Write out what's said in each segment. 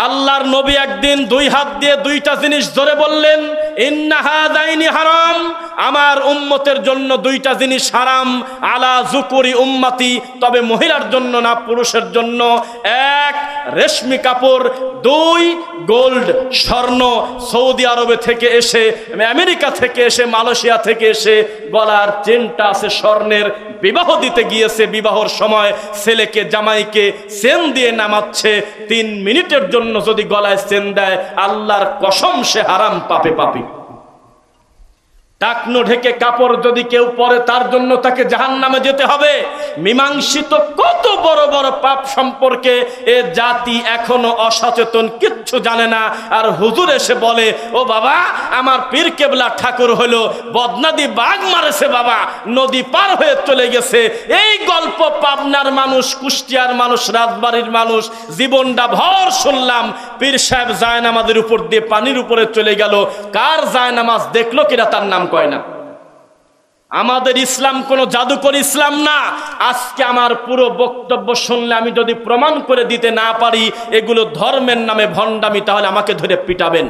আল্লাহর নবী একদিন দুই হাত দিয়ে দুইটা জিনিস ধরে বললেন, ইন্না হাযাইনি হারাম, আমার উম্মতের জন্য দুইটা জিনিস হারাম, আলা যুকুরি উম্মতি, তবে মহিলার জন্য না, পুরুষের জন্য। এক, রেশমি কাপড়, দুই, গোল্ড, স্বর্ণ। সৌদি আরবে থেকে এসে, আমেরিকা থেকে এসে, মালয়েশিয়া থেকে এসে গলার চেনটা আছে স্বর্ণের, বিবাহ দিতে গিয়েছে, বিবাহর সময় ছেলেকে জামাইকে চেন দিয়ে নামাচ্ছে, 3 মিনিটের জন্য যদি গলায় চেন দেয়, আল্লাহর কসম সে হারাম পাপে পাপী। টাকনো ঢেকে কাপড় যদি কেউ পরে, তার জন্য তাকে জাহান্নামে যেতে হবে। মীমাংসিত কত বড় বড় পাপ সম্পর্কে এ জাতি এখনো অসচেতন, কিচ্ছু জানে না। আর হুজুর এসে বলে, ও বাবা, আমার পীর কেবলা ঠাকুর হলো বদনাদি বাঘ মারেছে বাবা, নদী পার হয়ে চলে গেছে। এই গল্প পাবনার মানুষ, কুষ্টিয়ার মানুষ, রাজবাড়ির মানুষ জীবনটা ভর শুনলাম। পীর সাহেব জায়নামাজের উপর দিয়ে পানির উপরে চলে গেল, কার জায়নামাজ দেখলো কিনা তার নাম কয় না। আমাদের ইসলাম কোনো জাদুকর ইসলাম না। আজকে আমার পুরো বক্তব্য শুনলে আমি যদি প্রমাণ করে দিতে না পারি এগুলো ধর্মের নামে ভণ্ডামি, তাহলে আমাকে ধরে পিটাবেন।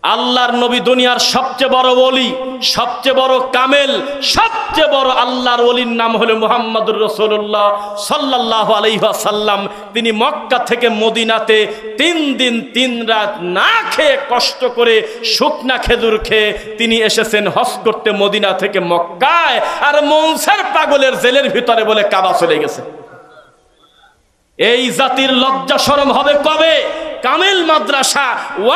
আল্লাহর নবী দুনিয়ার সবচেয়ে বড় ওলি, সবচেয়ে বড় কামেল, সবচেয়ে বড় আল্লাহর ওলির নাম হলো মুহাম্মদুর রাসূলুল্লাহ সাল্লাল্লাহু আলাইহি ওয়াসাল্লাম। তিনি মক্কা থেকে মদিনাতে 3 দিন 3 রাত না খেয়ে, কষ্ট করে শুকনা খেজুর খেয়ে তিনি এসেছেন হজ করতে মদিনা থেকে মক্কায়। আর মনসার পাগলের জেলের ভিতরে বলে কাবা চলে গেছে। এই জাতির লজ্জা শরম হবে কবে? কামেল মাদ্রাসা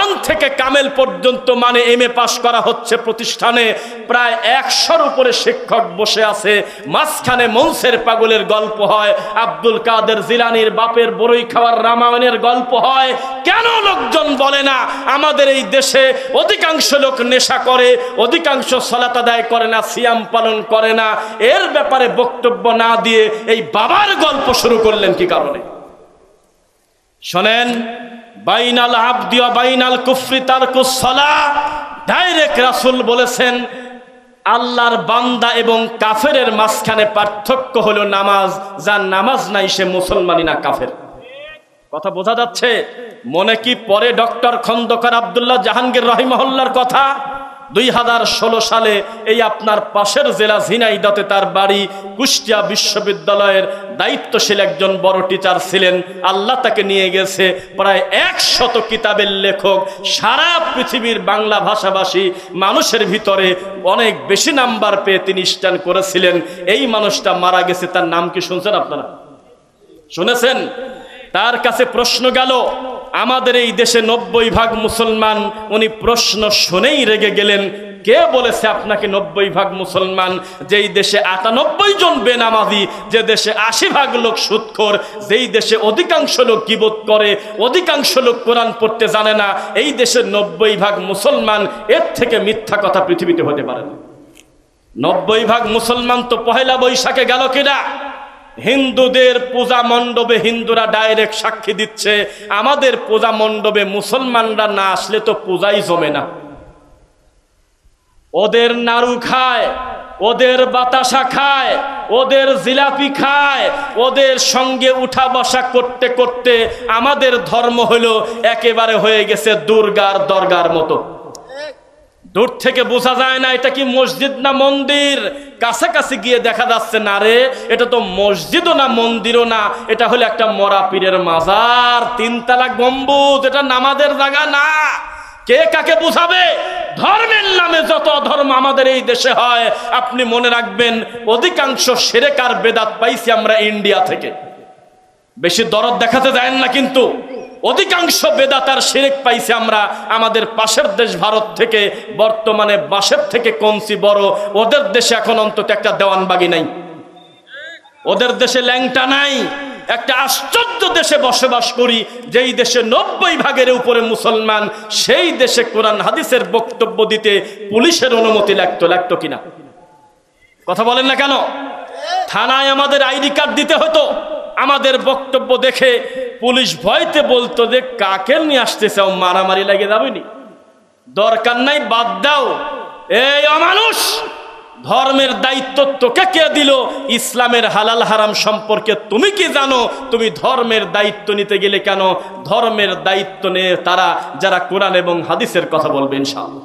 1 থেকে কামেল পর্যন্ত, মানে MA পাস করা হচ্ছে প্রতিষ্ঠানে, প্রায় 100-র উপরে শিক্ষক বসে আছে। মাঝখানে মনসের পাগলের গল্প হয়, আব্দুল কাদের জিলানীর বাপের বড়ই খাওয়ার রামায়ণের গল্প হয়। কেন লোকজন বলে না আমাদের এই দেশে অধিকাংশ লোক নেশা করে, অধিকাংশ সালাত আদায় করে না, সিয়াম পালন করে না? এর ব্যাপারে বক্তব্য না দিয়ে এই বাবার গল্প শুরু করলেন কি কারণে? শোনেন, বাইনাল আবদি ওয়া বাইনাল কুফরি তারকুস সালাহ, ডাইরেক্ট রাসূল বলেছেন আল্লাহর বান্দা এবং কাফেরের মাঝখানে পার্থক্য হলো নামাজ। যার নামাজ নাই সে মুসলমানই না, কাফের। কথা বোঝা যাচ্ছে? মনে কি পরে ডক্টর খন্দকার আব্দুল্লাহ জাহাঙ্গীর রাহিমাহুল্লাহর কথা? 2016 সালে এই আপনার পাশের জেলা ঝিনাইদহে তার বাড়ি, কুষ্টিয়া বিশ্ববিদ্যালয়ের দায়িত্বশীল একজন বড় টিচার ছিলেন। আল্লাহ তাকে নিয়ে গেছে। প্রায় 100 কিতাবের লেখক, সারা পৃথিবীর বাংলা ভাষাভাষী মানুষের ভিতরে অনেক বেশি নাম্বার পেয়ে তিনি স্ট্যান্ড করেছিলেন। এই মানুষটা মারা গেছে। তার নাম কি শুনছেন আপনারা? শুনেছেন? তার কাছে প্রশ্ন গেল, আমাদের এই দেশে 90% মুসলমান। উনি প্রশ্ন শুনেই রেগে গেলেন, কে বলেছে আপনাকে 90% মুসলমান? যেই দেশে 98 জন বেনামাজি, যে দেশে 80% লোক সুদখোর, যেই দেশে অধিকাংশ লোক গীবত করে, অধিকাংশ লোক কোরআন পড়তে জানে না, এই দেশের 90% মুসলমান। এর থেকে মিথ্যা কথা পৃথিবীতে হতে পারে না। 90% মুসলমান তো পহেলা বৈশাখে গেল কিনা? হিন্দুদের পূজা মণ্ডপে হিন্দুরা ডাইরেক্ট সাক্ষী দিচ্ছে, আমাদের পূজা মণ্ডপে মুসলমানরা না আসলে তো পূজাই জমে না। ওদের নাড়ু খায়, ওদের বাতাসা খায়, ওদের জিলাপি খায়, ওদের সঙ্গে উঠা বসা করতে করতে আমাদের ধর্ম হলো একেবারে হয়ে গেছে দুর্গার দরগার মতো। দূর থেকে বোঝা যায় না এটা কি মসজিদ না মন্দির। কাছাকাছি গিয়ে দেখা যাচ্ছে না রে, এটা তো মসজিদও না মন্দিরও না, এটা হলো একটা মরা পীরের মাজার, 3 তলা গম্বুজ। এটা নামাজের জায়গা না। কে কাকে বুঝাবে? ধর্মের নামে যত ধর্ম আমাদের এই দেশে হয়, আপনি মনে রাখবেন অধিকাংশ শিরক আর বেদাত পাইছি আমরা ইন্ডিয়া থেকে। বেশি দরদ দেখাতে যায় না, কিন্তু অধিকাংশ বেদাত আর শিরক পাইছি আমরা আমাদের পাশের দেশ ভারত থেকে। বর্তমানে বাঁশের থেকে কমছি বড়। ওদের দেশে এখন অন্তত একটা দেওয়ানবাগি নাই, ওদের দেশে ল্যাংটা নাই। একটা আশ্চর্য দেশে বসবাস করি, যেই দেশে 90% উপরে মুসলমান, সেই দেশে কোরআন হাদিসের বক্তব্য দিতে পুলিশের অনুমতি লাগতো কিনা? কথা বলেন না কেন? থানায় আমাদের আইডি কার্ড দিতে হতো। আমাদের বক্তব্য দেখে পুলিশ ভয়তে বলতো যে কাকে নিয়ে আসতেছে, মারামারি লাগে যাবেনি, দরকার নাই, বাদ দাও। এই অমানুষ ধর্মের দায়িত্ব তোকে কে দিল? ইসলামের হালাল হারাম সম্পর্কে তুমি কি জানো? তুমি ধর্মের দায়িত্ব নিতে গেলে কেন? ধর্মের দায়িত্ব নিয়ে তারা যারা কোরআন এবং হাদিসের কথা বলবে ইনশাআল্লাহ।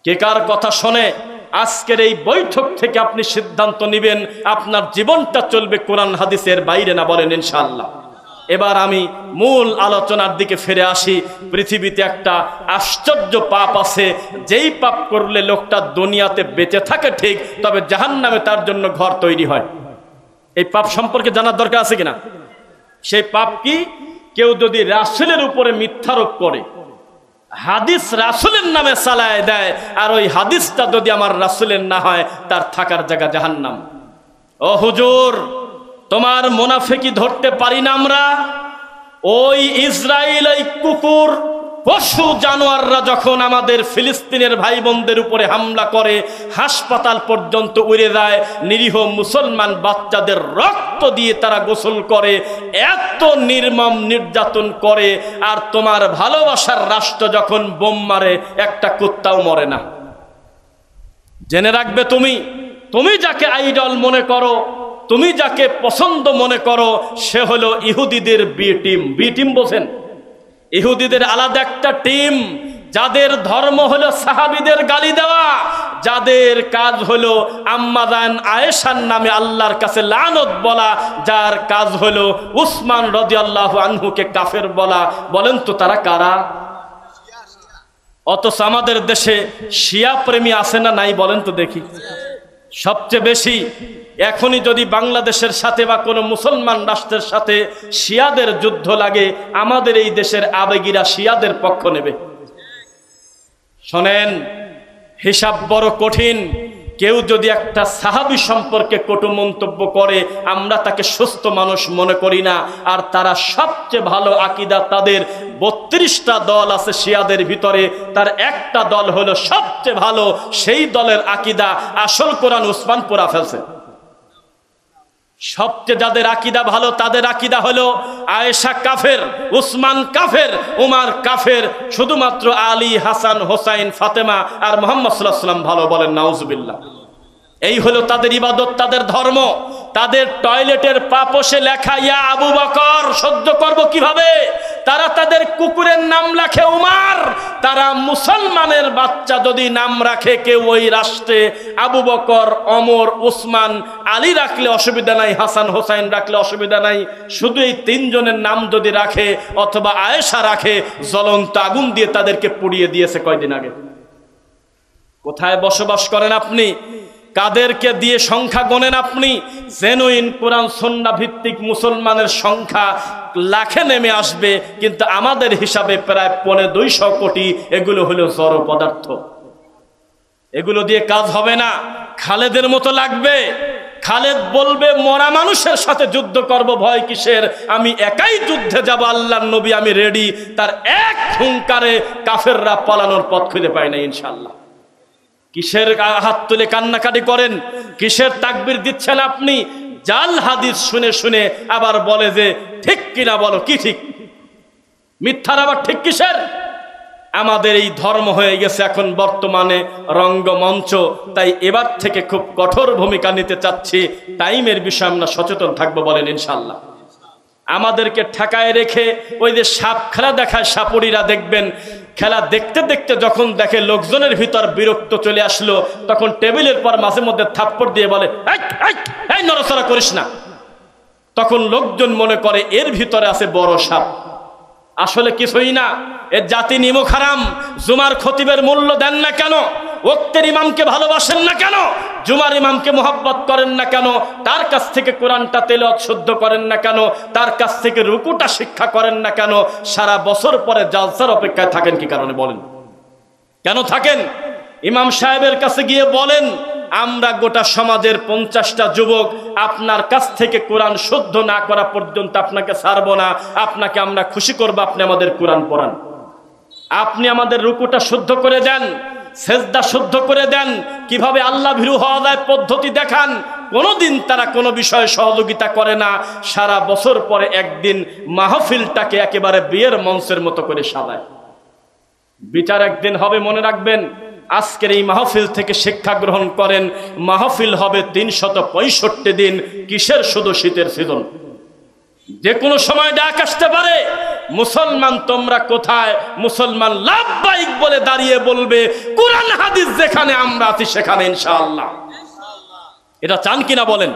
কে কার কথা শোনে? আজকের এই বৈঠক থেকে আপনি সিদ্ধান্ত নেবেন আপনার জীবনটা চলবে কোরআন হাদিসের বাইরে না, বলেন ইনশাআল্লাহ। এবার আমি মূল আলোচনার দিকে ফিরে আসি। পৃথিবীতে একটা আশ্চর্য পাপ আছে, যেই পাপ করলে লোকটা দুনিয়াতে বেঁচে থাকে ঠিক, তবে জাহান্নামে তার জন্য ঘর তৈরি হয়। এই পাপ সম্পর্কে জানার দরকার আছে কিনা? সেই পাপ কি? কেউ যদি রাসূলের উপরে মিথ্যারোপ করে, হাদিস রাসূলের নামে চালায় দেয়, আর ওই হাদিসটা যদি আমার রাসূলের না হয়, তার থাকার জায়গা জাহান্নাম। ও হুজুর, তোমার মুনাফিকি ধরতে পারি না আমরা? ওই ইসরায়েল, ওই কুকুর পশু জানোয়াররা যখন আমাদের ফিলিস্তিনের ভাই বোনদের উপরে হামলা করে, হাসপাতাল পর্যন্ত উড়ে যায়, নিরীহ মুসলমান বাচ্চাদের রক্ত দিয়ে তারা গোসল করে, এত নির্মম নির্যাতন করে, আর তোমার ভালোবাসার রাষ্ট্র যখন বোম মারে, একটা কুত্তাও মরে না। জেনে রাখবে, তুমি যাকে আইডল মনে করো, তুমি যাকে পছন্দ মনে করো, সে হলো ইহুদিদের বি টিম। বি টিম বোঝেন? ইহুদিদের আলাদা একটা টিম, যাদের ধর্ম হলো সাহাবীদের গালি দেওয়া, যাদের কাজ হলো আম্মাজান আয়েশার নামে আল্লাহর কাছে লানত বলা, যার কাজ হলো উসমান রাদিয়াল্লাহু আনহুকে কাফের বলা। বলেন তো তারা কারা? অথচ আমাদের দেশে শিয়া প্রেমী আছে না নাই? বলেন তো দেখি। সবচেয়ে বেশি এখনই যদি বাংলাদেশের সাথে বা কোনো মুসলমান রাষ্ট্রের সাথে শিয়াদের যুদ্ধ লাগে, আমাদের এই দেশের আবেগীরা শিয়াদের পক্ষ নেবে। শোনেন, হিসাব বড় কঠিন। কেউ যদি একটা সাহাবী সম্পর্কে কটু মন্তব্য করে, আমরা তাকে সুস্থ মানুষ মনে করি না। আর তারা সবচেয়ে ভালো আকীদা, তাদের 32টা দল আছে শিয়াদের ভিতরে, তার একটা দল হলো সবচেয়ে ভালো, সেই দলের আকীদা আসল কোরআন উসমান পড়া ফেলছে। সবচেয়ে যাদের আকীদা ভালো, তাদের আকীদা হলো আয়েশা কাফের, উসমান কাফের, উমার কাফের, শুধুমাত্র আলী, হাসান, হোসাইন, ফাতেমা আর মুহাম্মদ সাল্লাল্লাহু আলাইহি ওয়াসাল্লাম ভালো। বলেন নাউজুবিল্লাহ। এই হলো তাদের ইবাদত, তাদের ধর্ম। তাদের টয়লেটের পাপোশে লেখা ইয়া আবু বকর সহ্য করব কিভাবে? তারা তাদের কুকুরের নাম রাখে উমার। তারা মুসলমানের বাচ্চা যদি নাম রাখে কেউ ওই রাষ্ট্রে, আবু বকর, ওমর, উসমান, আলী রাখলে অসুবিধা নাই, হাসান হোসাইন রাখলে অসুবিধা নাই। শুধু এই তিনজনের নাম যদি রাখে অথবা আয়েশা রাখে, জ্বলন্ত আগুন দিয়ে তাদেরকে পুড়িয়ে দিয়েছে কয়দিন আগে। কোথায় বসবাস করেন আপনি? কাদেরকে দিয়ে সংখ্যা গণেন আপনি? জেনুইন কোরআন সুন্নাহ ভিত্তিক মুসলমানের সংখ্যা লাখে নেমে আসবে, কিন্তু আমাদের হিসাবে প্রায় 250 কোটি। এগুলো হলো জড় পদার্থ, এগুলো দিয়ে কাজ হবে না। খালেদের মতো লাগবে। খালেদ বলবে মরা মানুষের সাথে যুদ্ধ করব, ভয় কিসের, আমি একাই যুদ্ধে যাব, আল্লাহর নবী আমি রেডি। তার এক হুঙ্কারে কাফেররা পালানোর পথ খুঁজে পায় না ইনশাআল্লাহ। কিসের হাত তুলে কান্নাকাটি করেন? কিসের তাকবীর দিচ্ছেন আপনি? জাল হাদিস শুনে শুনে আবার বলে যে ঠিক কিনা, বলো কি ঠিক? মিথ্যার আবার ঠিক কিসের? আমাদের এই ধর্ম হয়ে গেছে এখন বর্তমানে রঙ্গমঞ্চ। তাই এবার থেকে খুব কঠোর ভূমিকা নিতে চাচ্ছি। টাইমের বিষয়ে আমরা সচেতন থাকবো, বলেন ইনশাআল্লাহ। আমাদেরকে ঠেকায় রেখে ওই যে সাপ খেলা দেখায়, সাপুড়িরা দেখবেন খেলা দেখতে দেখতে যখন দেখে লোকজনের ভিতর বিরক্ত চলে আসলো, তখন টেবিলের পর মাঝে মধ্যে থাপ্পড় দিয়ে বলে এই নড়াচড়া করিস না। তখন লোকজন মনে করে এর ভিতরে আছে বড় সাপ। আসলে কিছুই না, এর জাতি নিমক হারাম। জুমার খতিবের মূল্য দেন না কেন? ওক্তের ইমামকে ভালোবাসেন না কেন? জুমার ইমামকে মোহাব্বত করেন না কেন? তার কাছ থেকে কোরআনটা তেলাওয়াত শুদ্ধ করেন না কেন? তার কাছ থেকে রুকুটা শিক্ষা করেন না কেন? সারা বছর পরে জালসার অপেক্ষায় থাকেন কি কারণে? বলেন কেন থাকেন? ইমাম সাহেবের কাছে গিয়ে বলেন, আমরা গোটা সমাজের 50টা যুবক আপনার কাছ থেকে কোরআন শুদ্ধ না করা পর্যন্ত আপনাকে ছাড়ব না। আপনাকে আমরা খুশি করব, আপনি আমাদের কোরআন পড়ান, আপনি আমাদের রুকুটা শুদ্ধ করে দেন, সেজদা শুদ্ধ করে দেন, কিভাবে আল্লাহ ভীরু হওয়া যায় পদ্ধতি দেখান। কোনোদিন তারা কোনো বিষয়ে সহযোগিতা করে না। সারা বছর পরে একদিন মাহফিলটাকে একেবারে বিয়ের মঞ্চের মতো করে সাজায়। বিচার একদিন হবে, মনে রাখবেন। আজকের এই মাহফিল থেকে শিক্ষা গ্রহণ করেন। মাহফিল হবে 365 দিন। কিসের শুধু শীতের সিজন? যে কোনো সময় ডাক আসতে পারে, মুসলমান তোমরা কোথায়? মুসলমান লাব্বাইক বলে দাঁড়িয়ে বলবে, কোরআন হাদিস যেখানে আমরা আছি সেখানে ইনশাআল্লাহ। এটা চান কিনা বলেন?